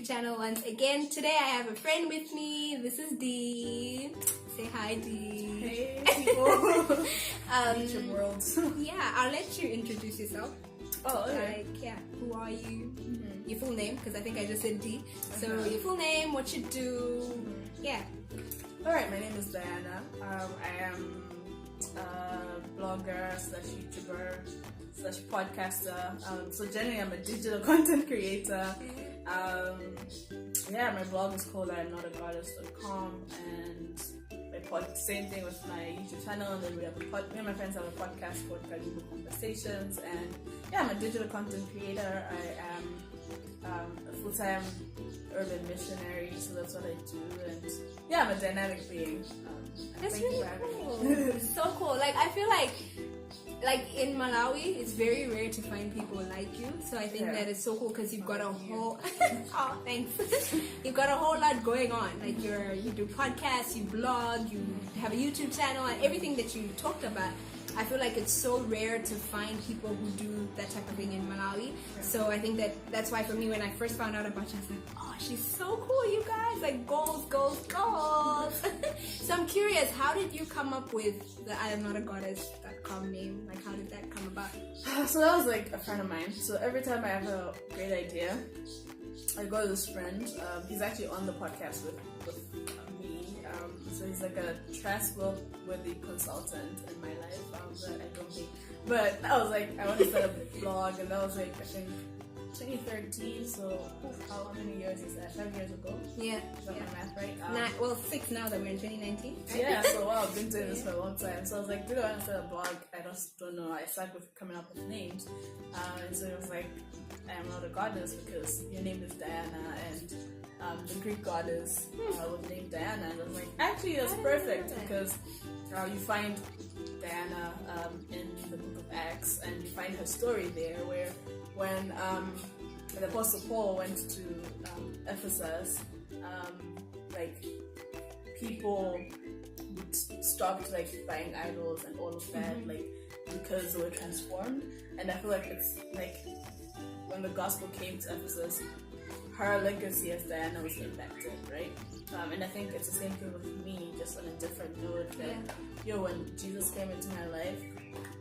channel once again. Today I have a friend with me. This is Dee. Say hi, Dee. Hey, people. Ancient world. Yeah, I'll let you introduce yourself. Oh, okay. Who are you? Mm-hmm. Your full name, because I think I just said Dee. So your full name, what you do. Yeah. Alright, my name is Diana. I am a blogger / YouTuber / podcaster. So generally I'm a digital content creator. My blog is called IamNotAGoddess.com, and same thing with my YouTube channel. And then me and my friends have a podcast called Kalibu Conversations. And I'm a digital content creator. I am a full-time urban missionary, so that's what I do. And I'm a dynamic being. That's really cool. So cool. Like, I feel like in Malawi, it's very rare to find people like you. So I think that is so cool because you've got a whole thanks. You've got a whole lot going on. Like you do podcasts, you blog, you have a YouTube channel, and everything that you talked about. I feel like it's so rare to find people who do that type of thing in Malawi. So I think that's why for me, when I first found out about you, I was like, oh, she's so cool, you guys. Like, goals. So I'm curious, how did you come up with the IamNotAGoddess.com name? Like, how did that come about? So that was like a friend of mine. So every time I have a great idea, I go to this friend. He's actually on the podcast with me. So he's like a trustworthy consultant in my life. But I don't think. But I was like, I want to set up a blog, and that was like, I think 2013. So how many years is that? 5 years ago. Yeah. Is that my math right? 6 now that we're in 2019. Yeah. So wow, I've been doing this for a long time. So I was like, do I want to start a blog? I just don't know. I started with coming up with names, and so it was like, I am not a goddess because your name is Diana, and the Greek goddess was named Diana, and I was like, actually that's perfect because you find Diana in the book of Acts, and you find her story there where when the Apostle Paul went to Ephesus, people stopped buying idols and all of that, because they were transformed. And I feel like it's like when the gospel came to Ephesus, her legacy as Diana was impacted, right? And I think it's the same thing with me, just on a different note. That when Jesus came into my life,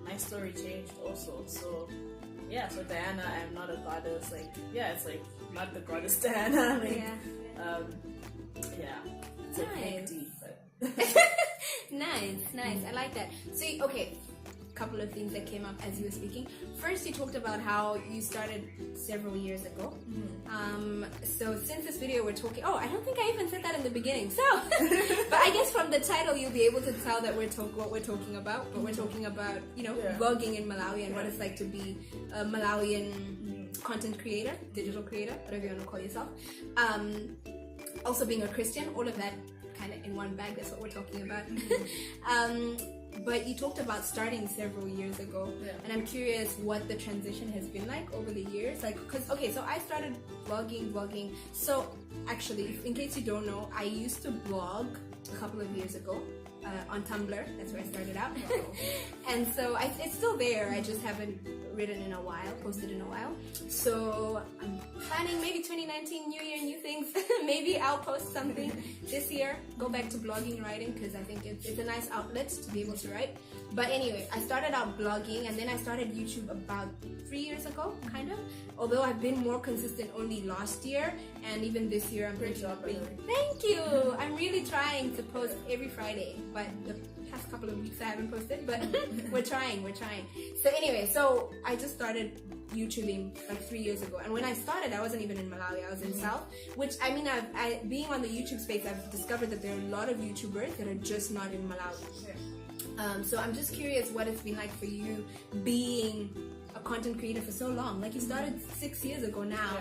my story changed also. So so Diana, I am not a goddess. It's like not the goddess Diana. It's nice. a big D, but nice. I like that. So couple of things that came up as you were speaking. First, you talked about how you started several years ago. So since this video we're talking, I don't think I even said that in the beginning. So, but I guess from the title you'll be able to tell that what we're talking about. But we're talking about vlogging in Malawi and what it's like to be a Malawian content creator, digital creator, whatever you want to call yourself. Also being a Christian, all of that kind of in one bag. That's what we're talking about. But you talked about starting several years ago, and I'm curious what the transition has been like over the years. So I started vlogging. So actually, in case you don't know, I used to blog a couple of years ago on Tumblr. That's where I started out. And so it's still there. I just haven't posted in a while. So I'm planning maybe 2019, new year, new things. Maybe I'll post something this year, go back to blogging, writing, because I think it's a nice outlet to be able to write. But anyway, I started out blogging, and then I started YouTube about 3 years ago, kind of. Although I've been more consistent only last year, and even this year I'm Great job, Thank you! I'm really trying to post every Friday, but the past couple of weeks I haven't posted, but we're trying. So anyway, so I just started YouTubing 3 years ago, and when I started I wasn't even in Malawi, I was in South, which I mean, I being on the YouTube space, I've discovered that there are a lot of YouTubers that are just not in Malawi. So I'm just curious what it's been like for you being a content creator for so long. Like, you started 6 years ago now.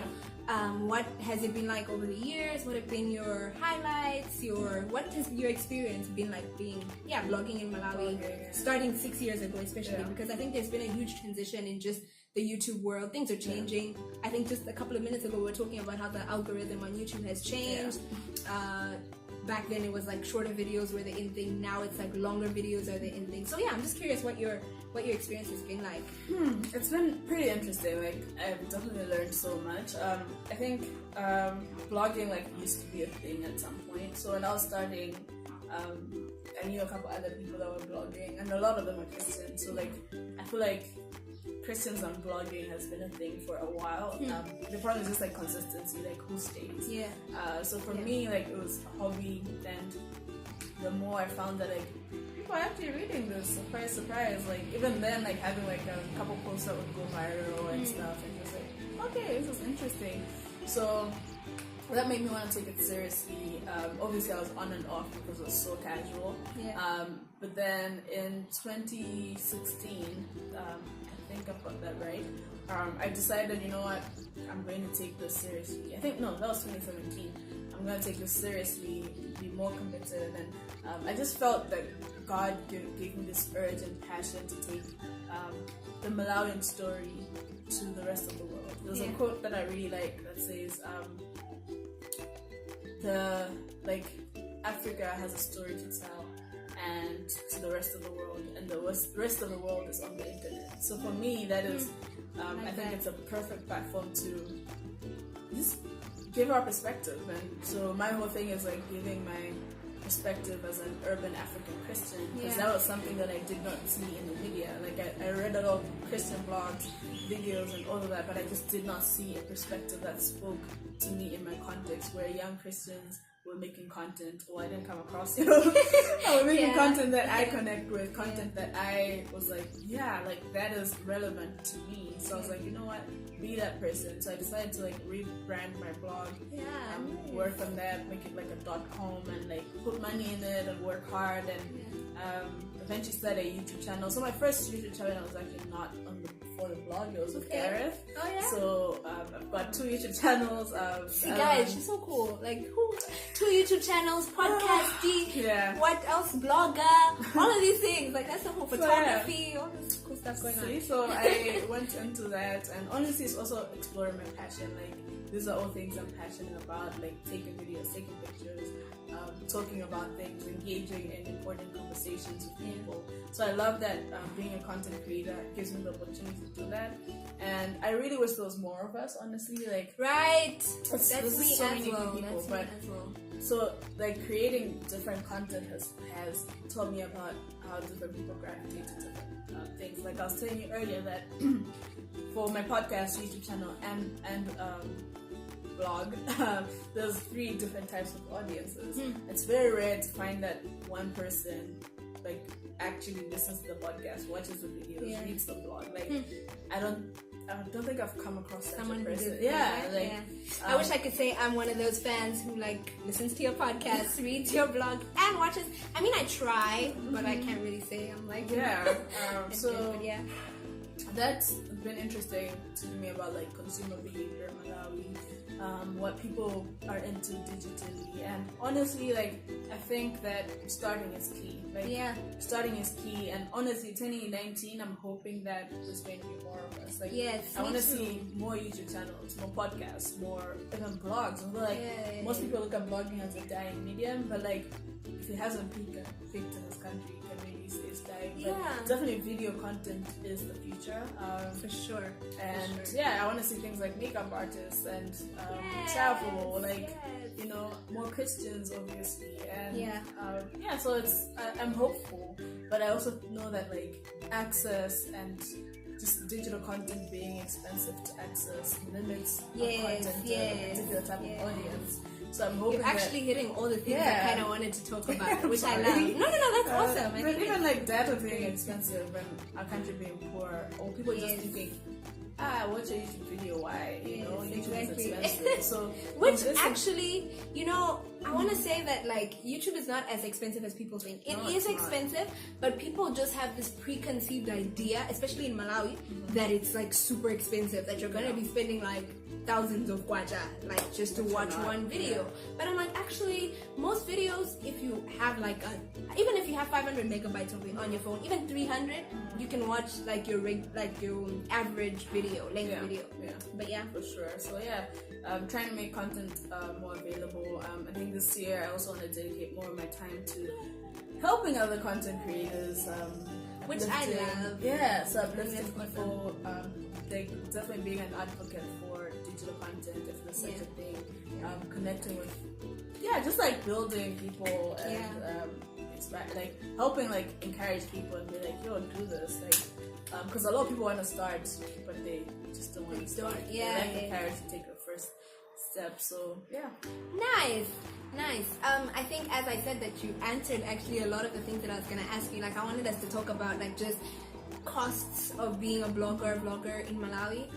What has it been like over the years? What have been your highlights? What has your experience been like being blogging in Malawi, starting 6 years ago, especially because I think there's been a huge transition in just the YouTube world. Things are changing. I think just a couple of minutes ago we were talking about how the algorithm on YouTube has changed. back then it was like shorter videos were the in thing. Now it's like longer videos are the in thing. So yeah, I'm just curious what your experience has been like. It's been pretty interesting. Like, I've definitely learned so much. I think blogging like used to be a thing at some point. So when I was starting, I knew a couple other people that were blogging, and a lot of them are Christian. So like, I feel like Christians on blogging has been a thing for a while. The problem is just like consistency, like who stays. Yeah. So for me, like, it was a hobby, and the more I found that like people are actually reading this, surprise. Like, even then, like, having like a couple posts that would go viral and stuff, and just like, okay, this is interesting. So that made me want to take it seriously. Obviously, I was on and off because it was so casual. Yeah. But then in 2016, I think I've got that right. I decided, you know what, I'm going to take this seriously. I think, no, that was 2017. I'm going to take this seriously, be more committed, and I just felt that God gave me this urge and passion to take the Malawian story to the rest of the world. There's a quote that I really like that says, Africa has a story to tell, and to the rest of the world, and the rest of the world is on the internet. So for me, that is, I think it's a perfect platform to just give our perspective. And so my whole thing is like giving my perspective as an urban African Christian, because that was something that I did not see in the media. Like, I read a lot of Christian blogs, videos, and all of that, but I just did not see a perspective that spoke to me in my context, where young Christians were making content, or I didn't come across, I was making content that I connect with, content that I was like, yeah, like, that is relevant to me. So I was like, you know what, be that person. So I decided to like rebrand my blog, work on that, make it like a .com, and like put money in it and work hard, and eventually start a YouTube channel. So my first YouTube channel was actually not on for the blog, it was with Gareth. Oh yeah. So I've got 2 YouTube channels. See guys, she's so cool. Like, 2 YouTube channels, podcast, Dee, what else, blogger, all of these things. Like, that's the whole photography, all this cool stuff going on. So I went into that, and honestly, it's also exploring my passion. Like, these are all things I'm passionate about, like taking videos, taking pictures, talking about things, engaging in important conversations with people. So I love that being a content creator gives me the opportunity to do that. And I really wish there was more of us, honestly. Like, that's me so as many well. people, That's but me as well. so like creating different content has taught me about how different people gravitate to different things. Like I was telling you earlier that for my podcast, YouTube channel, and blog, there's 3 different types of audiences. It's very rare to find that one person like actually listens to the podcast, watches the videos, reads the blog. Like I don't think I've come across such a person. I wish I could say I'm one of those fans who like listens to your podcast, reads your blog, and watches. I mean, I try, but I can't really say I'm like that's been interesting to me about like consumer behavior in Malawi, what people are into digitally, and honestly, like I think that starting is key. Starting is key, and honestly, 2019, I'm hoping that there's going to be more of us. Like, I want to see more YouTube channels, more podcasts, more even blogs. And most people look at blogging as a dying medium, but like if it hasn't peaked in this country, you can maybe say it's dying. But definitely video content is the future. For sure. And I want to see things like makeup artists and travel, like more Christians, obviously, and so it's I'm hopeful, but I also know that like access and just digital content being expensive to access limits content to a particular type of audience. So I'm hoping you're actually hitting all the things I kind of wanted to talk about, which I love. No, that's awesome. But even like data being expensive and our country being poor, or people just thinking, watch a YouTube video, why? YouTube is expensive. So which actually, I want to say that like YouTube is not as expensive as people think. It is expensive, but people just have this preconceived idea, especially in Malawi, that it's like super expensive, that you're gonna be spending like thousands of kwacha like just to watch one video. But I'm like, actually most videos, if you have like even if you have 500 megabytes on your phone, even 300, you can watch like your average video, length video. But for sure. So I'm trying to make content more available. I think think this year I also want to dedicate more of my time to helping other content creators, which I love. Yeah, so uplifting people, like definitely being an advocate for digital content, if there's such a thing, connecting with, just like building people and like helping like encourage people and be like, yo, do this, like, because a lot of people want to start, but they just don't want to start. They lack the courage to take the first step. So nice. I think, as I said, that you answered actually a lot of the things that I was gonna ask you. Like, I wanted us to talk about like just costs of being a vlogger in Malawi,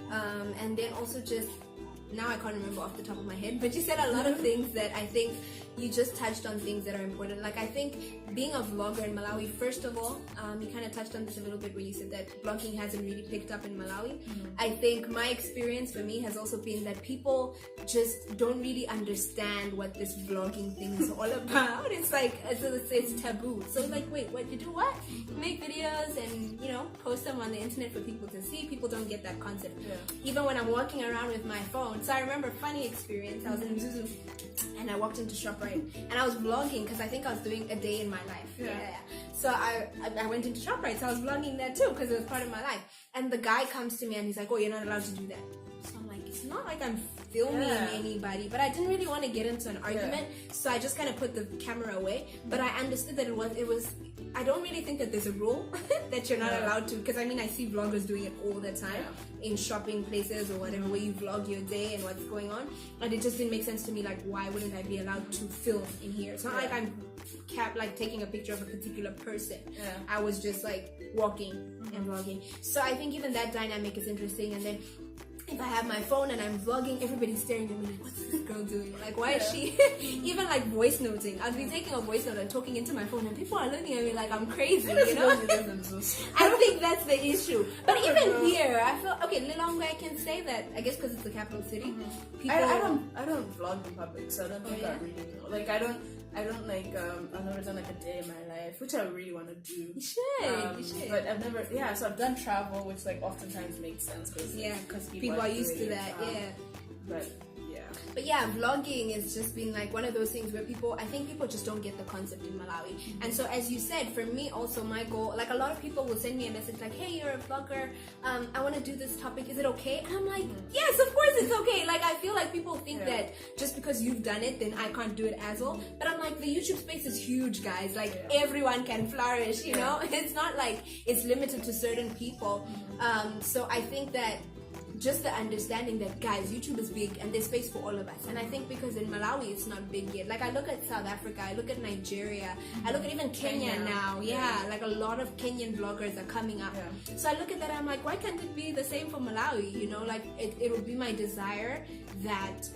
and then also just, now I can't remember off the top of my head, but you said a lot of things that I think you just touched on, things that are important. Like, I think being a vlogger in Malawi, first of all, you kind of touched on this a little bit where you said that vlogging hasn't really picked up in Malawi. I think my experience for me has also been that people just don't really understand what this vlogging thing is all about. It's like, it's taboo. So like, wait, what, you do what? You make videos and, you know, post them on the internet for people to see. People don't get that concept. Even when I'm walking around with my phone. So I remember a funny experience. I was in Zuzu and I walked into ShopRite and I was vlogging because I think I was doing a day in my life. So I went into ShopRite, so I was vlogging there too because it was part of my life. And the guy comes to me and he's like, oh, you're not allowed to do that. So I'm like, it's not like I'm filming anybody, but I didn't really want to get into an argument, so I just kind of put the camera away. But I understood that it was I don't really think that there's a rule that you're not allowed to, because I mean, I see vloggers doing it all the time in shopping places or whatever, where you vlog your day and what's going on, and it just didn't make sense to me. Like, why wouldn't I be allowed to film in here? It's not like I'm taking a picture of a particular person. I was just like walking and vlogging. So I think even that dynamic is interesting. And then if I have my phone and I'm vlogging, everybody's staring at me like, what's this girl doing? Like, why is she even like voice noting? I'll be taking a voice note and talking into my phone and people are looking at me like I'm crazy, you know? I think that's the issue. But even here, I feel, okay, Lilongwe, I can say that, I guess because it's the capital city. People, I don't vlog in public, so I don't think I really know. Like, I don't like, I've never done like a day in my life, which I really want to do. You should. But I've never, so I've done travel, which like oftentimes makes sense because people are used to that, But vlogging is just being like one of those things where I think people just don't get the concept in Malawi. And so, as you said, for me also, my goal, like a lot of people will send me a message like, hey, you're a vlogger, I want to do this topic, is it okay? And I'm like, yes, of course it's okay. Like, I feel like people think that just because you've done it, then I can't do it as well. But I'm like, the YouTube space is huge, guys. Like, everyone can flourish, you know? It's not like it's limited to certain people. So I think that just the understanding that, guys, YouTube is big and there's space for all of us. And I think because in Malawi it's not big yet. Like, I look at South Africa, I look at Nigeria, I look at even Kenya now. Like a lot of Kenyan vloggers are coming up. So I look at that, I'm like, why can't it be the same for Malawi? You know, like it would be my desire that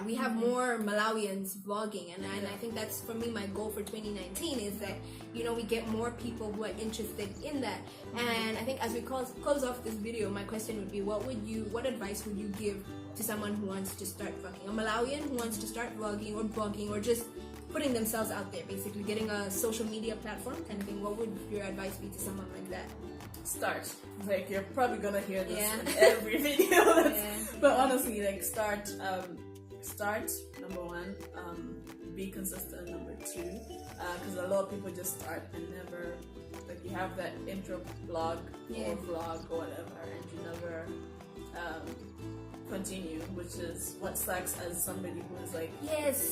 we have more Malawians vlogging, and I think that's, for me, my goal for 2019 is that, you know, we get more people who are interested in that. And I think as we close off this video, my question would be, what advice would you give to someone who wants to start vlogging, a Malawian who wants to start vlogging or blogging or just putting themselves out there, basically getting a social media platform kind of thing? What would your advice be to someone like that? Start. Like, you're probably gonna hear this in every video. But honestly, like, start, number one, be consistent, number two, because a lot of people just start and never, like, you have that intro blog or vlog or whatever, and you never continue, which is what sucks as somebody who is like,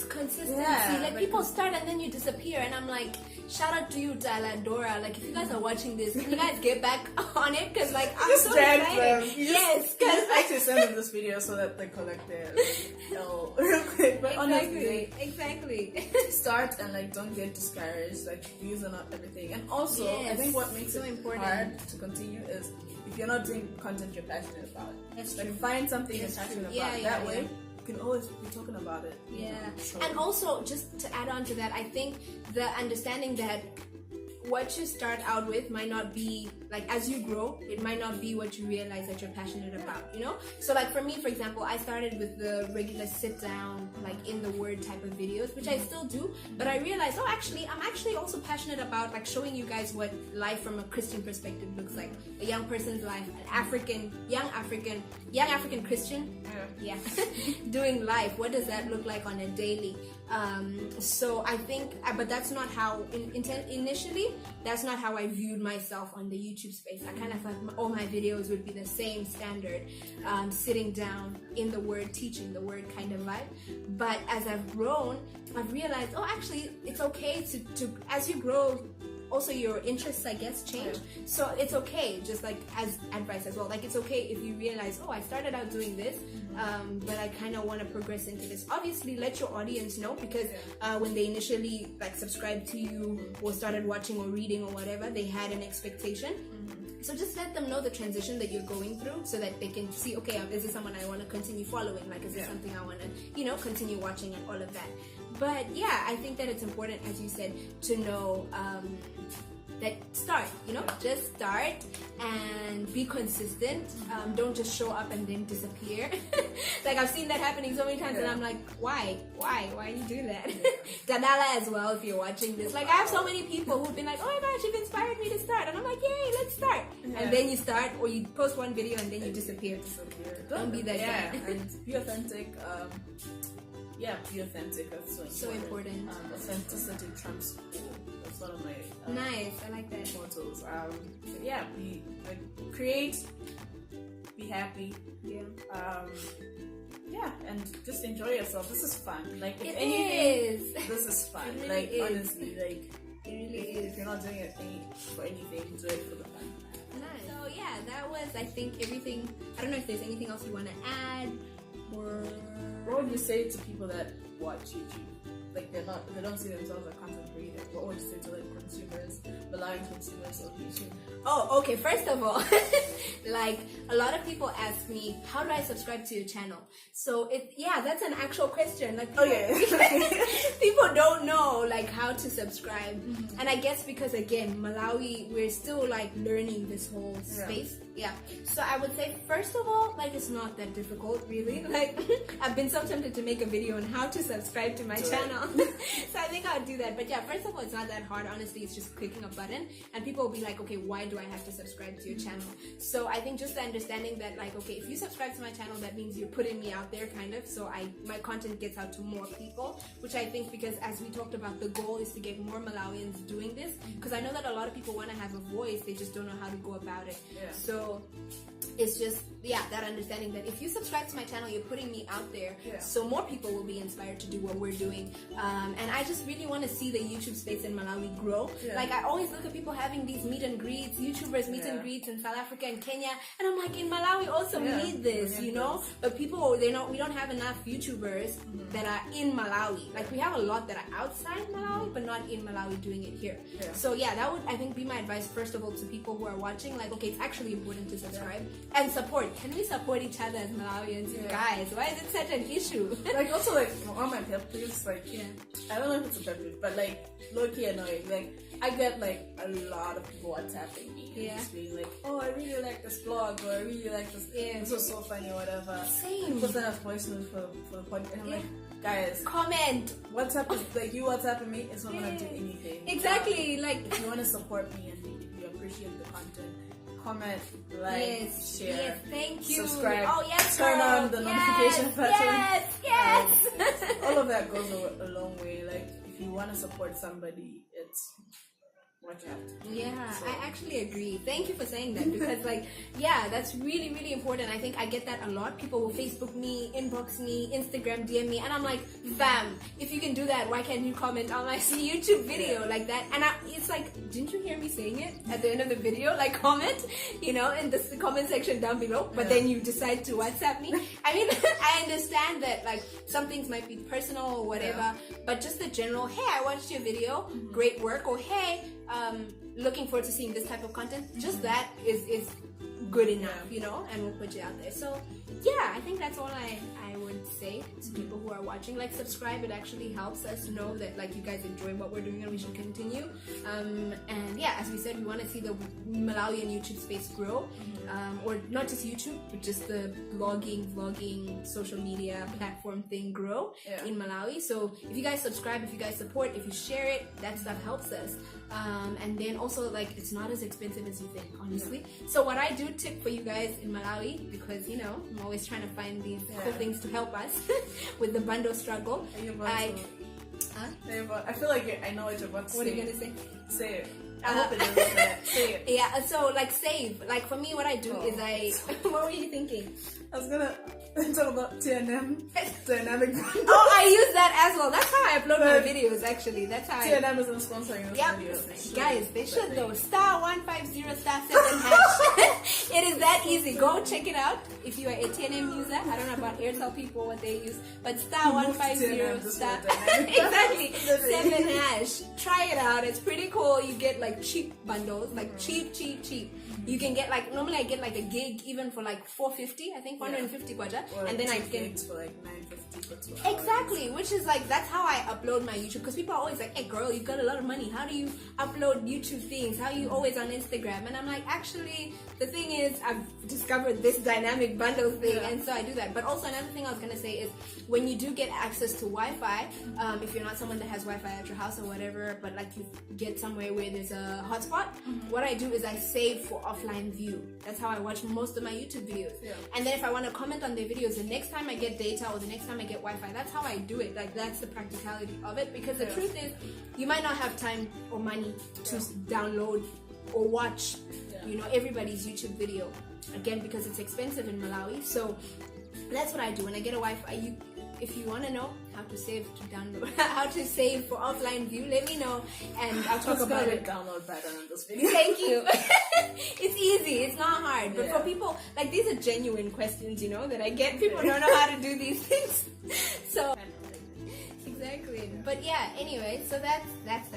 consistency. Like, people start and then you disappear, and I'm like, shout out to you, Tyler, Dora. Like, if you guys are watching this, can you guys get back on it? Because, like, I'm so excited. Because I actually send them this video so that they collect their L real quick. But honestly, start and, like, don't get discouraged. Like, views are not everything. And also, I think what makes it hard to continue is if you're not doing content you're passionate about. Like, find something you're passionate about. That way, you can always be talking about it. And also, just to add on to that, I think the understanding that what you start out with might not be, like, as you grow, it might not be what you realize that you're passionate about, you know? So, like, for me, for example, I started with the regular sit down, like, in the word type of videos, which I still do, but I realized, I'm actually also passionate about, like, showing you guys what life from a Christian perspective looks like. A young person's life, an young African Christian, doing life. What does that look like on a daily? So I think, but that's not how initially. That's not how I viewed myself on the YouTube space. I kind of thought all my videos would be the same standard, sitting down in the word, teaching the word kind of vibe. But as I've grown, I've realized, oh, actually, it's okay to as you grow, also your interests, I guess, change. Yeah. So it's okay, just like as advice as well. Like it's okay if you realize, oh, I started out doing this, but I kind of want to progress into this. Obviously, let your audience know, because when they initially like subscribed to you or started watching or reading or whatever, they had an expectation. So just let them know the transition that you're going through, so that they can see, okay, is this someone I want to continue following? Like, is this something I want to, continue watching and all of that? But yeah, I think that it's important, as you said, to know that start, just start and be consistent. Don't just show up and then disappear. Like I've seen that happening so many times, and I'm like, why you do that? Danala as well, if you're watching this. Like I have so many people who've been like, oh my gosh, you've inspired me to start, and I'm like, yay, let's start. And then you start, or you post one video and then you disappear. Don't be that guy. And be authentic. Be authentic. That's so important. Authenticity trumps cool. That's one of my nice. I like that mottos. Be create, be happy. And just enjoy yourself. This is fun. Like if anything, this is fun. It really is. Honestly, like it really is. If you're not doing it for anything, do it for the fun. Nice. So yeah, that was, I think, everything. I don't know if there's anything else you want to add, or what would you say to people that watch YouTube? Like they don't see themselves as content creators. What would you say to like consumers, Malawian consumers of YouTube? Oh, okay. First of all, like a lot of people ask me, how do I subscribe to your channel? So that's an actual question. Like people don't know like how to subscribe, and I guess because again, Malawi, we're still like learning this whole space. Yeah. So I would say, first of all, like it's not that difficult, really. Like I've been so tempted to make a video on how to subscribe to my channel. So I think I'll do that. But yeah, first of all, it's not that hard. Honestly, it's just clicking a button, and people will be like, okay, why do I have to subscribe to your channel? So I think just the understanding that like, okay, if you subscribe to my channel, that means you're putting me out there, kind of. So my content gets out to more people, which I think, because as we talked about, the goal is to get more Malawians doing this, because I know that a lot of people want to have a voice, they just don't know how to go about it. So it's just that understanding that if you subscribe to my channel, you're putting me out there, so more people will be inspired to do what we're doing. And I just really want to see the YouTube space in Malawi grow. Like I always look at people having these meet and greets, YouTubers meet and greets in South Africa and Kenya, and I'm like, in Malawi also we need this, but people, we don't have enough YouTubers that are in Malawi. Like we have a lot that are outside Malawi, but not in Malawi doing it here. So that would, I think, be my advice, first of all, to people who are watching. Like, okay, it's actually important to subscribe and support. Can we support each other as Malawians? Guys, why is it such an issue? Like also, like on my pet peeves, like I don't know if it's a pet peeve, but like low-key annoying. Like I get like a lot of people WhatsApping me and just being like, oh, I really like this vlog, or I really like this. This was so funny, or whatever. Same. People send us voice notes for the podcast, and I'm like, guys, comment. WhatsApp is like, you WhatsApping me, it's not gonna do anything. Exactly. Like if you want to support me and if you appreciate the content, comment, like, share, thank you, subscribe, turn on the notification button. Yes. All of that goes a long way. Like if you want to support somebody, it's what you have to do. So I actually agree. Thank you for saying that, because that's really, really important. I think I get that a lot. People will Facebook me, inbox me, Instagram DM me, and I'm like, fam, if you can do that, why can't you comment on my YouTube video like that? And it's like, didn't you hear me saying it at the end of the video? Like comment, in the comment section down below, but then you decide to WhatsApp me. I mean, I understand that like some things might be personal or whatever, but just the general, hey, I watched your video, great work, or hey, looking forward to seeing this type of content. Just that is good enough, and we'll put you out there. So I think that's all I would say to people who are watching. Like, subscribe. It actually helps us know that like you guys enjoy what we're doing and we should continue. And as we said, we want to see the Malawian YouTube space grow, or not just YouTube, but just the vlogging, social media platform thing grow in Malawi. So if you guys subscribe, if you guys support, if you share it, that stuff helps us. And then also, like, it's not as expensive as you think, honestly. So what I do tip for you guys in Malawi, because I'm always trying to find these cool things to help us with the bundle struggle. Huh? I feel like I know what you're about to say. What are you gonna say? Say it. I hope it is that. Say it. Yeah, so like save. Like for me, what I do is I. What were you thinking? I was gonna talk about TNM. Dynamic bundles. Oh, I use that as well. That's how I upload my videos. Actually, that's how. TNM isn't sponsoring this video. Guys, they should though. *150*7# It is that easy. Go check it out if you are a TNM user. I don't know about Airtel people what they use, but *150* exactly 7#. Try it out. It's pretty cool. You get like cheap bundles, like cheap. You can get like normally I get like a gig even for like 450, I think 450 kwacha, and then I get for like 950 for 2 hours. exactly, which is like that's how I upload my YouTube, because people are always like, hey girl, you've got a lot of money, how do you upload YouTube things, how are you always on Instagram? And I'm like, actually the thing is I've discovered this dynamic bundle thing, and so I do that. But also another thing I was gonna say is when you do get access to Wi-Fi, if you're not someone that has Wi-Fi at your house or whatever, but like you get somewhere where there's a hotspot, what I do is I save for offline view. That's how I watch most of my YouTube videos. And then if I want to comment on their videos the next time I get data or the next time I get Wi-Fi, that's how I do it. Like that's the practicality of it, because the truth is you might not have time or money to download or watch you know, everybody's YouTube video, again, because it's expensive in Malawi. So that's what I do when I get a Wi-Fi. If you want to know how to save to download, how to save for offline view, let me know and I'll talk about it. Download button on this video. Thank you. It's easy. It's not hard. But for people, like these are genuine questions, you know, that I get. People don't know how to do these things. So exactly. But yeah. Anyway, so that's that,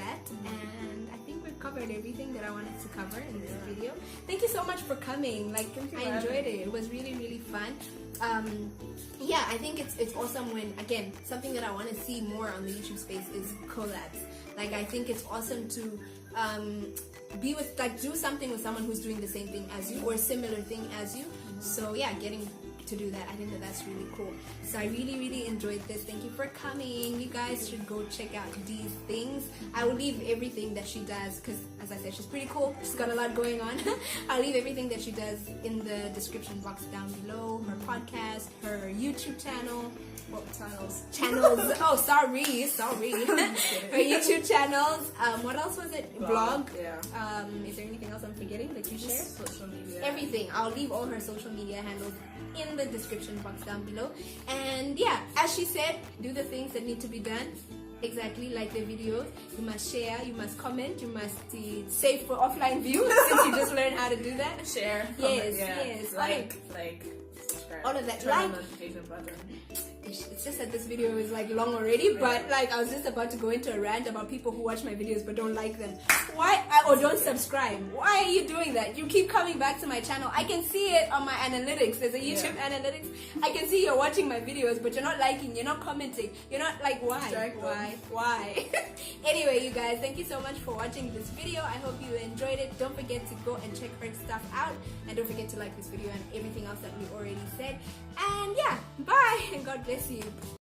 and I think we've covered everything that I wanted to cover in this video. Thank you so much for coming. Like I enjoyed it. It was really fun. Yeah, I think it's awesome when, again, something that I want to see more on the YouTube space is collabs. Like I think it's awesome to be with, like, do something with someone who's doing the same thing as you or a similar thing as you. So yeah, getting to do that, I think that's really cool. So I really enjoyed this. Thank you for coming. You guys should go check out Dee's things. I will leave everything that she does, because as I said, she's pretty cool. She's got a lot going on. I'll leave everything that she does in the description box down below. Her podcast, her YouTube channel. What channels? Oh, sorry. Her YouTube channels. What else was it? Blog. Yeah. Is there anything else I'm forgetting that you share? Social media. Everything. I'll leave all her social media handles in the description box down below. And yeah, as she said, do the things that need to be done. Exactly, like the videos. You must share, you must comment, you must save for offline view, since you just learned how to do that. Share. Yes. Like, subscribe. All of that. Turn on the notification button. It's just that this video is like long already, but like I was just about to go into a rant about people who watch my videos but don't like them. Why? Or don't subscribe. Why are you doing that? You keep coming back to my channel. I can see it on my analytics. There's a YouTube analytics. I can see you're watching my videos, but you're not liking, you're not commenting. You're not like, why? Anyway, you guys, thank you so much for watching this video. I hope you enjoyed it. Don't forget to go and check her stuff out. And don't forget to like this video and everything else that we already said. And yeah, bye and God bless you.